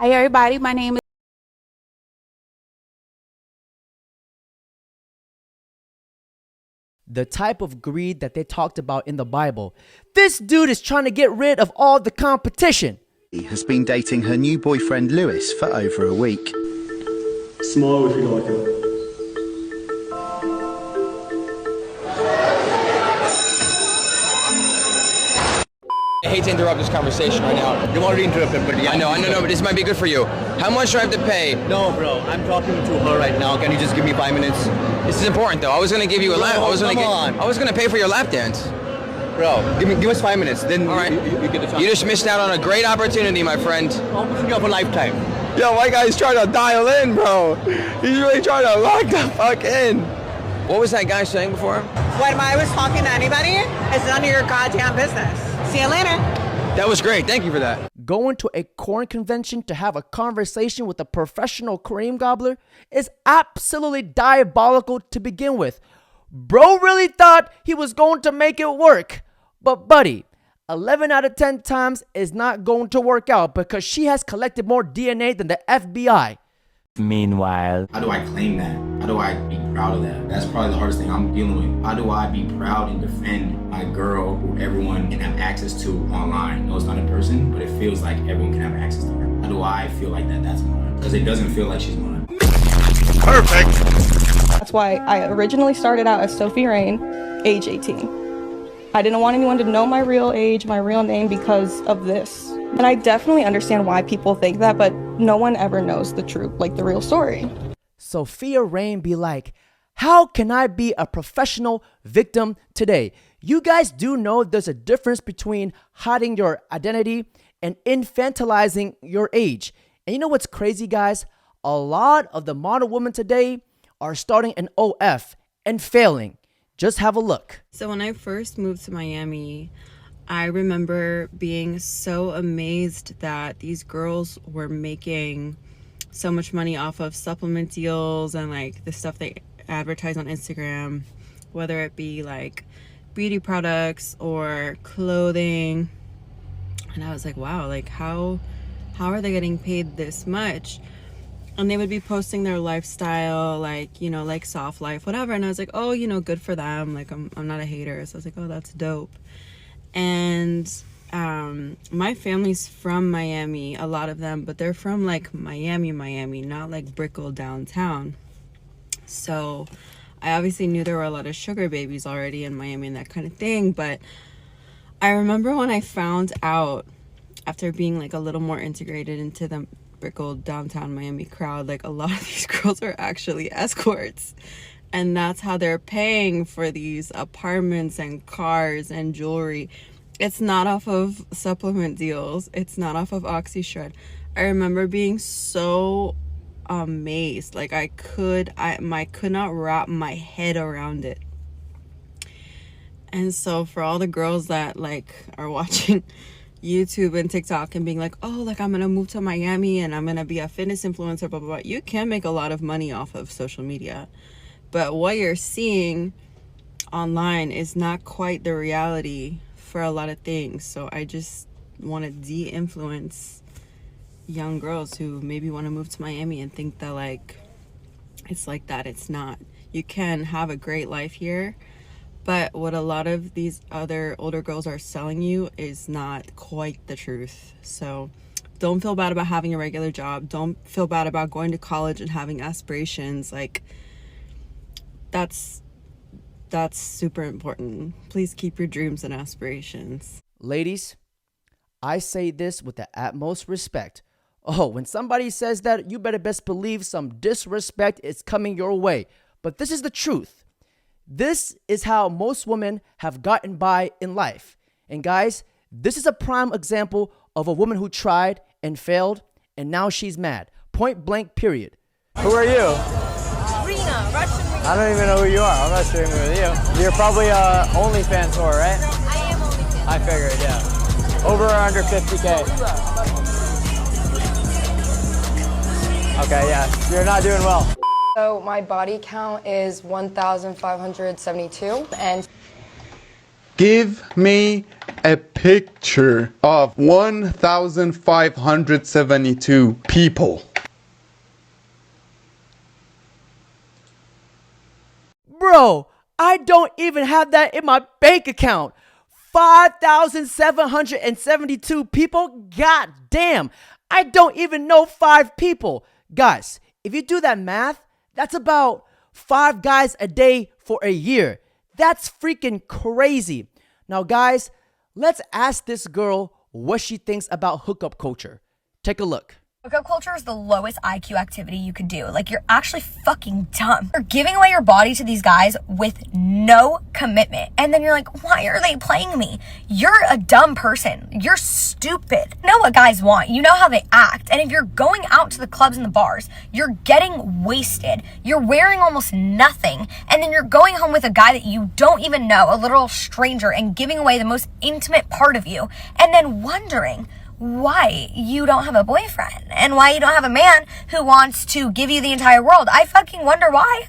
Hi everybody, my name is The type of greed that they talked about in the Bible. This dude is trying to get rid of all the competition. Has been dating her new boyfriend Lewis for over a week. Smile if you like it. I hate to interrupt this conversation right now. You already interrupted, but yeah. I know, but this might be good for you. How much do I have to pay? No, bro, I'm talking to her right now. Can you just give me 5 minutes? This is important, though. I was gonna give you a lap. I was gonna pay for your lap dance. Bro, give us 5 minutes. Then all right. you get the chance. You just missed out on a great opportunity, my friend. Opportunity of a lifetime. Yo, my guy's trying to dial in, bro. He's really trying to lock the fuck in. What was that guy saying before? When I was talking to anybody, it's none of your goddamn business. See you later. That was great. Thank you for that. Going to a corn convention to have a conversation with a professional cream gobbler is absolutely diabolical to begin with. Bro really thought he was going to make it work. But buddy, 11 out of 10 times is not going to work out because she has collected more DNA than the FBI. Meanwhile, how do I claim that? How do I be proud of that? That's probably the hardest thing I'm dealing with. How do I be proud and defend my girl who everyone can have access to online? No, it's not in person, but it feels like everyone can have access to her. How do I feel like that's mine? Because it doesn't feel like she's mine. Perfect. That's why I originally started out as Sophie Rain, age 18. I didn't want anyone to know my real age, my real name because of this. And I definitely understand why people think that, but no one ever knows the truth, like the real story. Sophia Rain be like, how can I be a professional victim today? You guys do know there's a difference between hiding your identity and infantilizing your age. And you know what's crazy, guys? A lot of the model women today are starting an OF and failing. Just have a look. So when I first moved to Miami, I remember being so amazed that these girls were making so much money off of supplement deals and like the stuff they advertise on Instagram, whether it be like beauty products or clothing. And I was like, wow, like how are they getting paid this much? And they would be posting their lifestyle, like, you know, like soft life, whatever. And I was like, oh, you know, good for them. Like, I'm not a hater. So I was like, oh, that's dope. And my family's from Miami, a lot of them, but they're from like Miami, not like Brickell downtown. So I obviously knew there were a lot of sugar babies already in Miami and that kind of thing. But I remember when I found out, after being like a little more integrated into the Brickell downtown Miami crowd, like a lot of these girls are actually escorts. And that's how they're paying for these apartments and cars and jewelry. It's not off of supplement deals. It's not off of OxyShred. I remember being so amazed. Like I could not wrap my head around it. And so for all the girls that like are watching YouTube and TikTok and being like, oh, like I'm gonna move to Miami and I'm gonna be a fitness influencer, blah, blah, blah. You can make a lot of money off of social media. But what you're seeing online is not quite the reality for a lot of things. So I just want to de-influence young girls who maybe want to move to Miami and think that like it's like that. It's not. You can have a great life here, but what a lot of these other older girls are selling you is not quite the truth. So don't feel bad about having a regular job. Don't feel bad about going to college and having aspirations. Like that's super important. Please keep your dreams and aspirations. Ladies, I say this with the utmost respect. Oh, when somebody says that, you better best believe some disrespect is coming your way. But this is the truth. This is how most women have gotten by in life. And guys, this is a prime example of a woman who tried and failed, and now she's mad. Point blank, period. Who are you? Rena, Russian Rena. I don't even know who you are. I'm not streaming with you. You're probably a OnlyFans whore, right? I am OnlyFans. I figured, yeah. Over or under 50K? Okay, yeah. You're not doing well. So my body count is 1,572 and Give me a picture of 1,572 people. Bro, I don't even have that in my bank account. 5,772 people? God damn. I don't even know 5 people. Guys, if you do that math, that's about 5 guys a day for a year. That's freaking crazy. Now, guys, let's ask this girl what she thinks about hookup culture. Take a look. Hookup culture is the lowest IQ activity you could do. Like, you're actually fucking dumb. You're giving away your body to these guys with no commitment. And then you're like, why are they playing me? You're a dumb person. You're stupid. You know what guys want. You know how they act. And if you're going out to the clubs and the bars, you're getting wasted. You're wearing almost nothing. And then you're going home with a guy that you don't even know, a literal stranger, and giving away the most intimate part of you. And then wondering why you don't have a boyfriend and why you don't have a man who wants to give you the entire world. I fucking wonder why.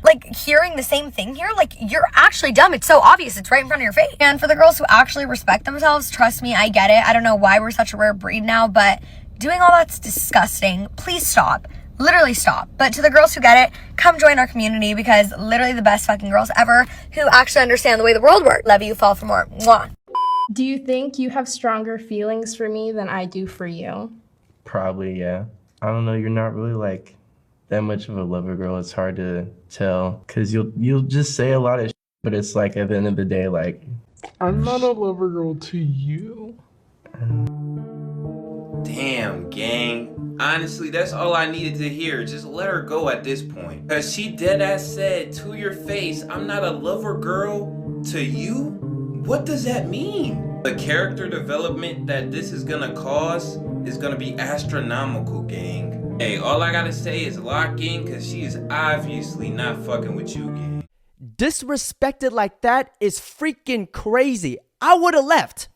Like, hearing the same thing here, like, you're actually dumb. It's so obvious. It's right in front of your face. And for the girls who actually respect themselves, trust me, I get it. I don't know why we're such a rare breed now, but doing all that's disgusting. Please stop. Literally stop. But to the girls who get it, come join our community, because literally the best fucking girls ever who actually understand the way the world works. Love you. Fall for more. Mwah. Do you think you have stronger feelings for me than I do for you? Probably, yeah. I don't know, you're not really like that much of a lover girl. It's hard to tell because you'll just say a lot of shit, but it's like at the end of the day, like, I'm not a lover girl to you. Damn, gang. Honestly, that's all I needed to hear. Just let her go at this point. Cause she deadass said to your face, I'm not a lover girl to you? What does that mean? The character development that this is gonna cause is gonna be astronomical, gang. Hey, all I gotta say is lock in, cause she is obviously not fucking with you, gang. Disrespected like that is freaking crazy. I would have left.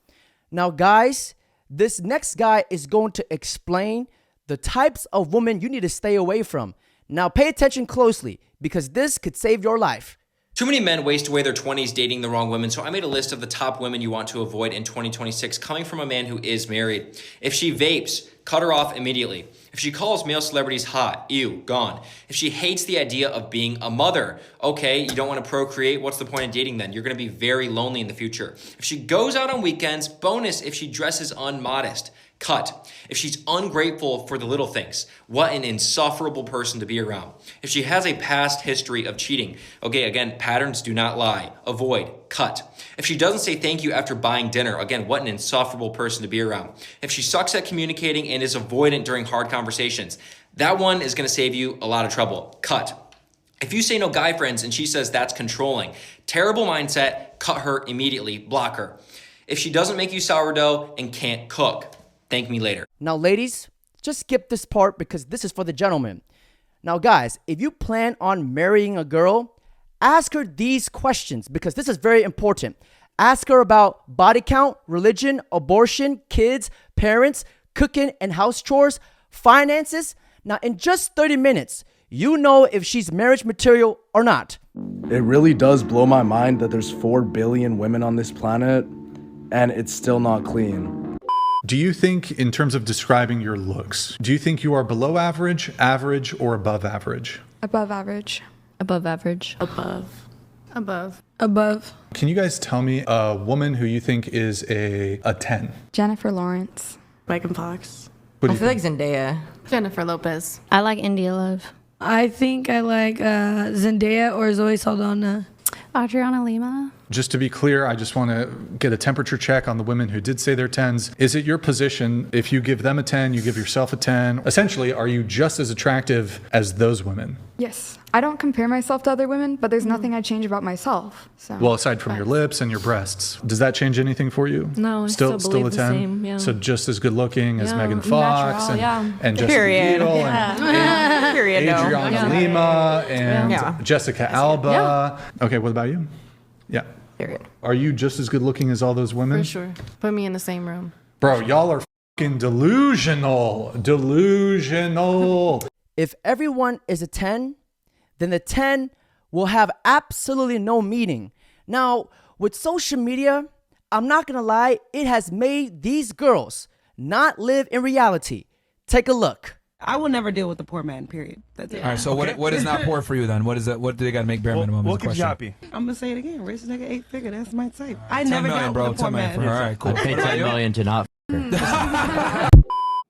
Now, guys, this next guy is going to explain the types of women you need to stay away from. Now, pay attention closely, because this could save your life. Too many men waste away their 20s dating the wrong women, so I made a list of the top women you want to avoid in 2026 coming from a man who is married. If she vapes, cut her off immediately. If she calls male celebrities hot, ew, gone. If she hates the idea of being a mother, okay, you don't want to procreate, what's the point of dating then? You're going to be very lonely in the future. If she goes out on weekends, bonus if she dresses unmodest. Cut. If she's ungrateful for the little things, what an insufferable person to be around. If she has a past history of cheating, okay, again, patterns do not lie. Avoid. Cut. If she doesn't say thank you after buying dinner, again, what an insufferable person to be around. If she sucks at communicating and is avoidant during hard conversations, that one is going to save you a lot of trouble. Cut. If you say no guy friends and she says that's controlling, terrible mindset, cut her immediately, block her. If she doesn't make you sourdough and can't cook, thank me later. Now, ladies, just skip this part because this is for the gentlemen. Now, guys, if you plan on marrying a girl, ask her these questions because this is very important. Ask her about body count, religion, abortion, kids, parents, cooking and house chores, finances. Now, in just 30 minutes, you know if she's marriage material or not. It really does blow my mind that there's 4 billion women on this planet and it's still not clean. Do you think, in terms of describing your looks, do you think you are below average, average, or above average? Above average. Above average. Above. Above. Above. Can you guys tell me a woman who you think is a 10? Jennifer Lawrence. Megan Fox. I feel like Zendaya. Jennifer Lopez. I like India Love. I think I like Zendaya or Zoe Saldana. Adriana Lima. Just to be clear, I just want to get a temperature check on the women who did say they're 10s. Is it your position, if you give them a 10, you give yourself a 10? Essentially, are you just as attractive as those women? Yes. I don't compare myself to other women, but there's nothing I change about myself. So. Well, aside from your lips and your breasts, does that change anything for you? No, I still a 10. Same, yeah. So just as good looking as Megan Fox and Jessica Period. Biel and Adriana Lima and Jessica Alba. Okay, what about you? Yeah. Period. Are you just as good looking as all those women? For sure. Put me in the same room. Bro, y'all are fucking delusional. Delusional. If everyone is a 10, then the 10 will have absolutely no meaning. Now, With social media, I'm not gonna lie, it has made these girls not live in reality. Take a look. I will never deal with a poor man, period. That's it. All right, so what is not poor for you then? What is it? What do they got to make bare minimum? What is the keeps question. you happy? I'm gonna say it again. Rich nigga 8-figure. That's my type. I 10 never million, dealt bro. with a poor 10 million man. for her. All right, cool. I'd pay 10 million to not.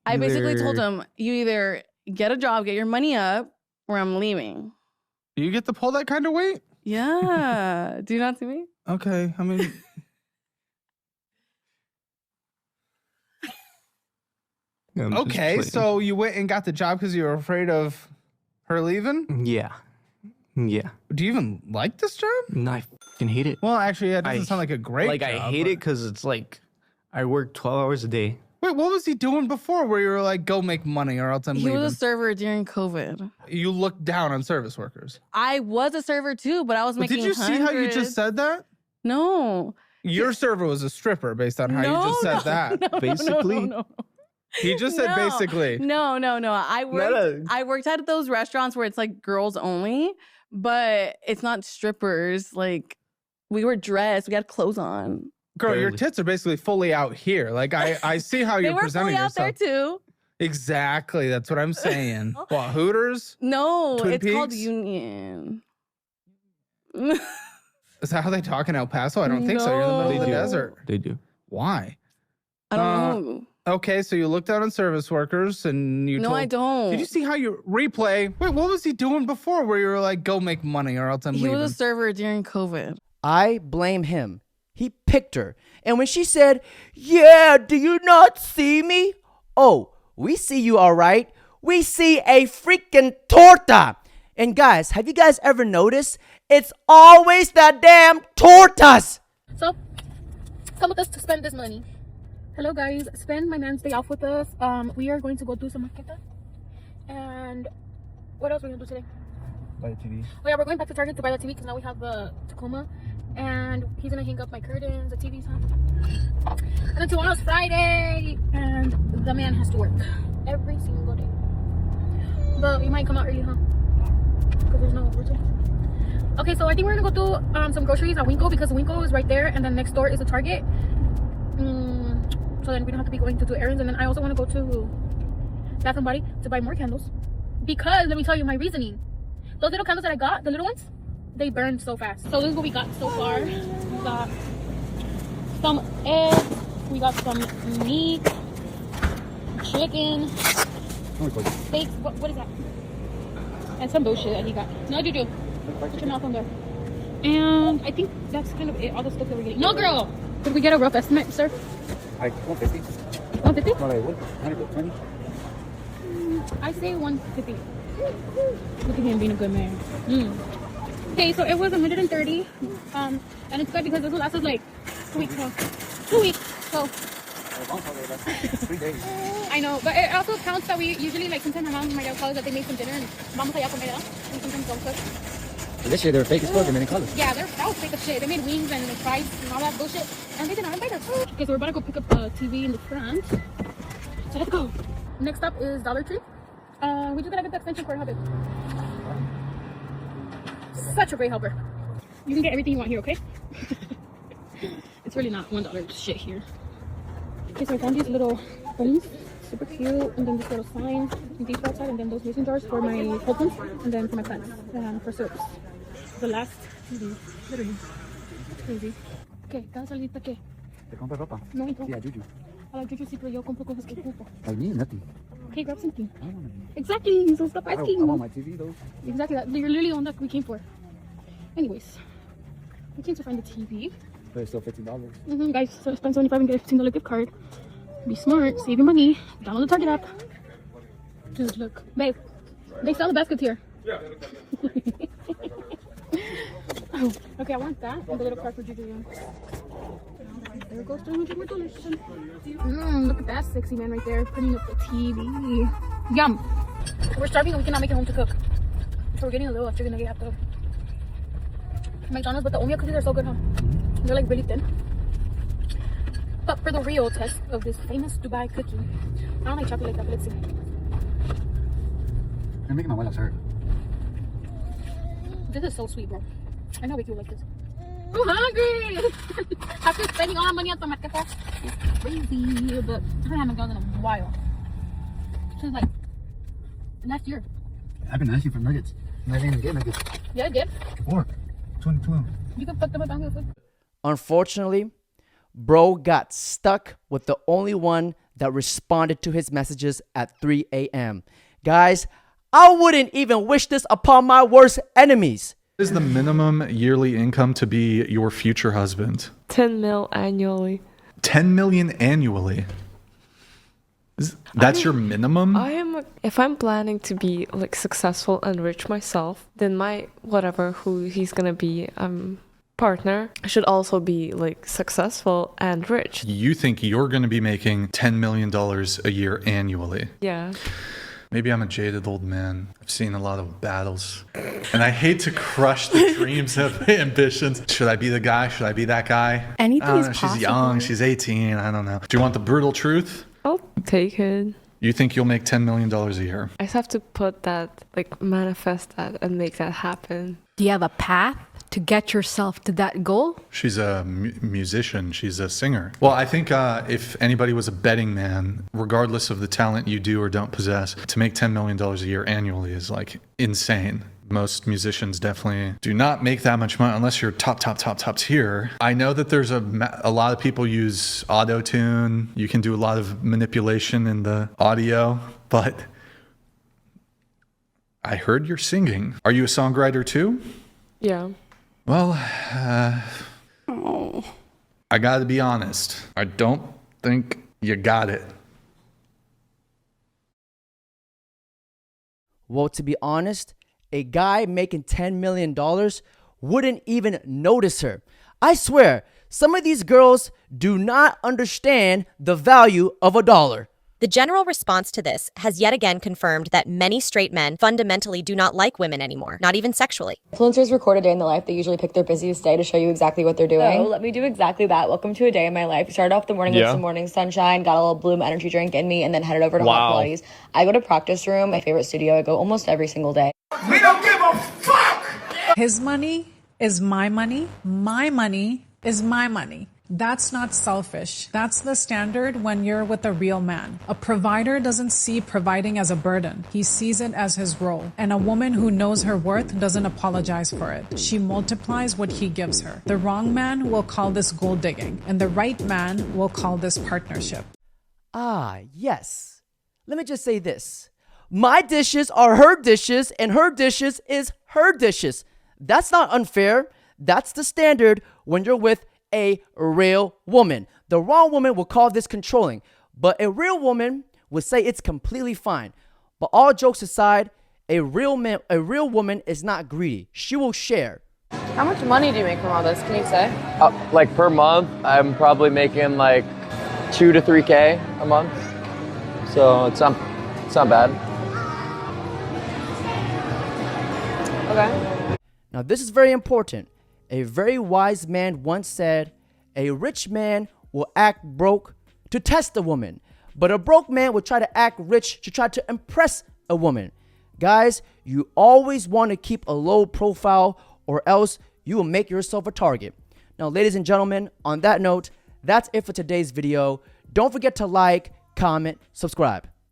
I basically told him, you either get a job, get your money up, or I'm leaving. Do you get to pull that kind of weight? Yeah. Do you not see me? Okay, I mean... Okay, so you went and got the job because you were afraid of her leaving? Yeah. Yeah. Do you even like this job? No, I fucking hate it. Well, actually, that doesn't sound like a great job. I hate it because it's like, I work 12 hours a day. Wait, what was he doing before where you were like, go make money or else I'm He leaving? was a server during COVID. You looked down on service workers. I was a server too, but I was making Did you see how you just hundreds. said that? No. Your server was a stripper based on how you just said that. Basically. No. He just said basically. No. I worked at those restaurants where it's like girls only, but it's not strippers. Like we were dressed, we had clothes on. Girl, your tits are basically fully out here. Like I see how They you're were presenting fully out yourself. there too. Exactly, that's what I'm saying. What, Hooters? No, Twin it's called Peaks? Union. Is that how they talk in El Paso? I don't think so. You're in the middle of the desert. They do. Why? I don't know. Okay, so you looked out on service workers and you No, told... I don't. Did you see how you replay? Wait, what was he doing before where you were like, go make money or else I'm He leaving? was a server during COVID. I blame him. He picked her. And when she said, yeah, do you not see me? Oh, we see you all right. We see a freaking torta. And guys, have you guys ever noticed? It's always the damn tortas. So, come with us to spend this money. Hello guys, spend my man's day off with us. We are going to go do some marqueta. And what else are we gonna do today? Buy the TV. Oh yeah, we're going back to Target to buy the TV because now we have the Tacoma. And he's gonna hang up my curtains, the TV's on. And then tomorrow's Friday, and the man has to work every single day. But we might come out early, huh? Because there's no overtime. Okay, so I think we're gonna go do some groceries at Winco because Winco is right there, and then next door is a Target. So then we don't have to be going to do errands. And then I also want to go to Bath and Body to buy more candles because let me tell you my reasoning. Those little candles that I got, the little ones, they burn so fast. So this is what we got so far. We got some eggs, we got some meat, chicken, steaks. What is that? And some bullshit that he got. No, Juju, put your mouth on there. And I think that's kind of it. All the stuff that we're getting. No, girl. Did we get a rough estimate, sir? Like 150. 150? No, like 120. I say 150. Look at him being a good man. Okay, so it was 130. And it's good because this will last us like 2 weeks. So 2 weeks. So 3 days. I know, but it also counts that we usually like sometimes my mom and my dad call us that they made some dinner and vamos allá a comer, and sometimes don't cook. This shit, they were fake as fuck. They made in colors. Yeah, that was fake as shit. They made wings and like fries and all that bullshit, and they did not invite us. Okay, so we're about to go pick up a TV in the front. So let's go. Next up is Dollar Tree. We just gotta get the extension cord. Help it. Such a great helper. You can get everything you want here, okay? It's really not $1 shit here. Okay, so I found these little balloons, super cute, and then this little sign, and these outside, and then those mason jars for my whole plants, and then for my plants, and for syrups. The last TV, literally, it's crazy. Okay, cada salidita qué? Te compras ropa? No, no. Sí, a Juju. I like Juju, sí, pero yo compro cosas que ocupo. Like me, nothing. Okay, grab something. I don't want anything. Exactly, so stop asking. I want my TV though. Exactly, you're literally the one that we came for. Anyways, we came to find the TV. But it's still $15. Guys, so spend $75 and get a $15 gift card. Be smart, save your money, download the Target app. Dude, look. Babe, they sell the baskets here. Yeah. Oh, okay, I want that and the little card for Juju. There goes $200 more. Look at that sexy man right there, putting up the TV. Yum. We're starving and we cannot make it home to cook. So we're getting a little extra nugget after McDonald's, but the oatmeal cookies are so good, huh? They're like really thin. But for the real test of this famous Dubai cookie, I don't like chocolate like that, but let's see. You're making my abuela's hurt. This is so sweet, bro. I know we would like this. hungry. After spending all our money at the market, it's crazy. But I haven't had McDonald's in a while. Since like last year. I've been asking for nuggets. I didn't even get nuggets. Yeah, I did. Before 2012. You can fuck them up on food. Unfortunately, bro got stuck with the only one that responded to his messages at 3 a.m. Guys, I wouldn't even wish this upon my worst enemies. What is the minimum yearly income to be your future husband? 10 mil annually. 10 million annually. That's your minimum? If I'm planning to be like successful and rich myself, then my who he's gonna be partner should also be like successful and rich. You think you're going to be making $10 million a year annually? Yeah. Maybe I'm a jaded old man. I've seen a lot of battles. And I hate to crush the dreams of ambitions. Should I be the guy? Should I be that guy? Anything is She's young. She's 18. I don't know. Do you want the brutal truth? I'll take it. You think you'll make $10 million a year? I just have to put that, like manifest that and make that happen. Do you have a path to get yourself to that goal? She's a musician. She's a singer. Well, I think if anybody was a betting man, regardless of the talent you do or don't possess, to make $10 million a year annually is like insane. Most musicians definitely do not make that much money unless you're top tier. I know that there's a lot of people use auto-tune. You can do a lot of manipulation in the audio, but I heard you're singing. Are you a songwriter too? Yeah. Well, I gotta be honest. I don't think you got it. Well, to be honest, a guy making $10 million wouldn't even notice her. I swear, some of these girls do not understand the value of a dollar. The general response to this has yet again confirmed that many straight men fundamentally do not like women anymore, not even sexually. Influencers record a day in the life. They usually pick their busiest day to show you exactly what they're doing. So let me do exactly that. Welcome to a day in my life. Started off the morning with some morning sunshine, got a little Bloom energy drink in me, and then headed over to Hot Pilates. I go to practice room, my favorite studio. I go almost every single day. We don't give a fuck! His money is my money. My money is my money. That's not selfish. That's the standard when you're with a real man. A provider doesn't see providing as a burden. He sees it as his role. And a woman who knows her worth doesn't apologize for it. She multiplies what he gives her. The wrong man will call this gold digging, and the right man will call this partnership. Ah, yes. Let me just say this. My dishes are her dishes, and her dishes is her dishes. That's not unfair. That's the standard when you're with a real woman. The wrong woman will call this controlling, but a real woman would say it's completely fine. But all jokes aside, a real woman is not greedy. She will share. How much money do you make from all this? Can you say? Like per month, I'm probably making like 2 to 3K a month. So it's not bad. Okay. Now this is very important. A very wise man once said, a rich man will act broke to test a woman, but a broke man will try to act rich to try to impress a woman. Guys, you always want to keep a low profile or else you will make yourself a target. Now, ladies and gentlemen, on that note, that's it for today's video. Don't forget to like, comment, subscribe.